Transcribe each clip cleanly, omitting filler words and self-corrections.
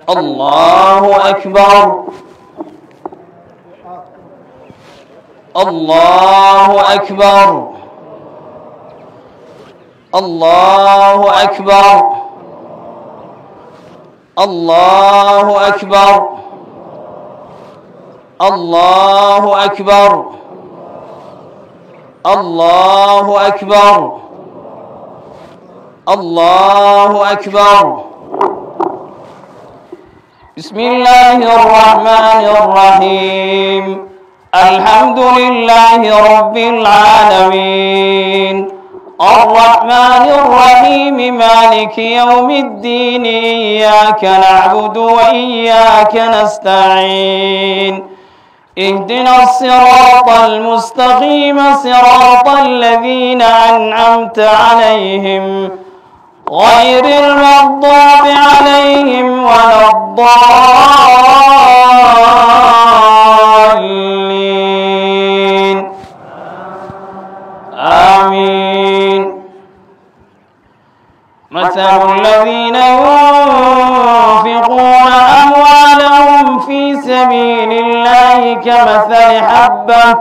الله أكبر الله أكبر الله أكبر الله أكبر الله أكبر الله أكبر الله أكبر. بسم الله الرحمن الرحيم. الحمد لله رب العالمين الرحمن الرحيم مالك يوم الدين إياك نعبد وإياك نستعين اهدنا الصراط المستقيم صراط الذين أنعمت عليهم غير المغضوب عليهم ولا الضالين آمين. مثل الذين ينفقون أموالهم في سبيل الله كمثل حبة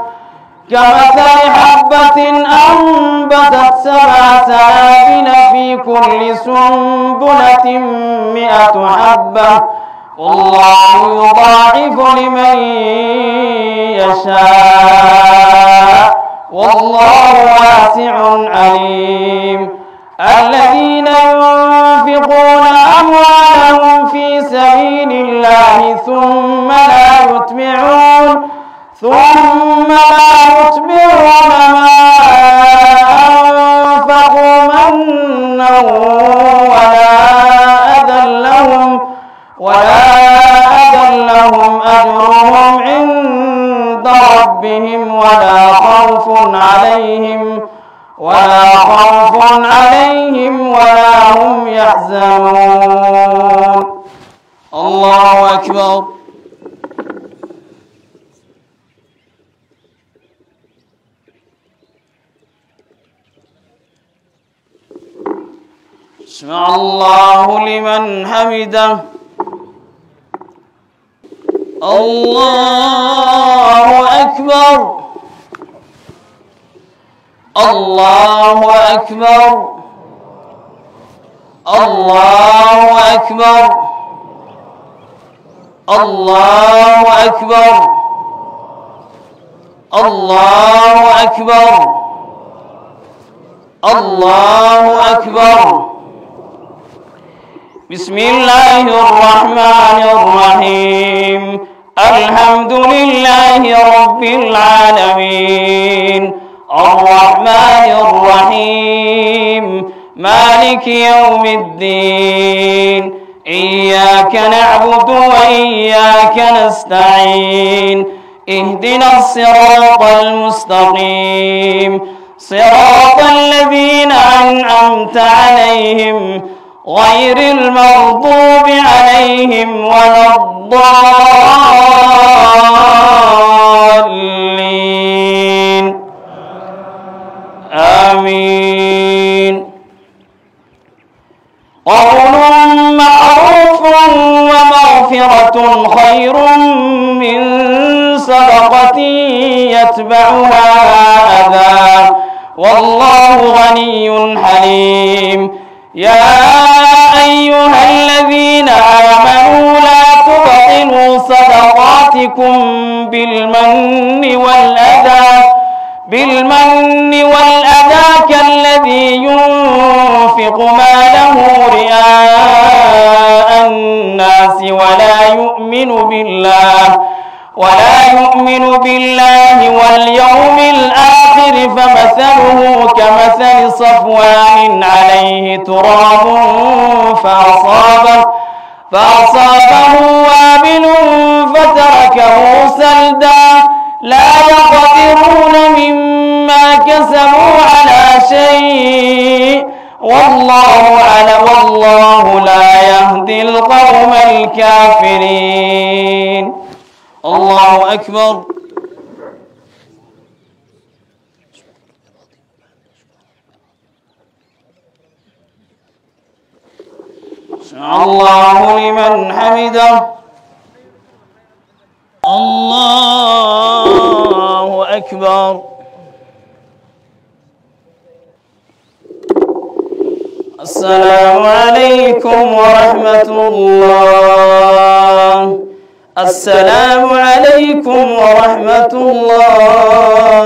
أنبتت 7 سنابل في كل سنبلة 100 حبة والله يضاعف لمن يشاء والله واسع عليم. الذين ينفقون أموالهم في سبيل الله ثم لا يتبعون ما أنفقوا منا ولا أذى لهم أجرهم عند ربهم ولا خوف عليهم ولا هم يحزنون. الله أكبر. سمع الله لمن حمده. الله أكبر الله أكبر الله أكبر الله أكبر الله أكبر الله أكبر. بسم الله الرحمن الرحيم. الحمد لله رب العالمين الرحمن الرحيم مالك يوم الدين إياك نعبد وإياك نستعين اهدنا الصراط المستقيم صراط الذين أنعمت عليهم غير المغضوب عليهم ولا الضالين آمين. قول معروف ومغفرة خير من صدقة يتبعها أذى والله غني حليم. يا أيها الذين آمنوا لا تبطلوا صدقاتكم بالمن والأذى كالذي ينفق ماله رئاء الناس ولا يؤمن بالله واليوم الآخر فمثله كمثل صفوان عليه تراب فأصابه وابل فتركه سلدا لا يقدرون مما كسبوا على شيء والله لا يهدي القوم الكافرين. الله أكبر. الله لمن حمده الله أكبر السلام عليكم ورحمة الله السلام عليكم ورحمة الله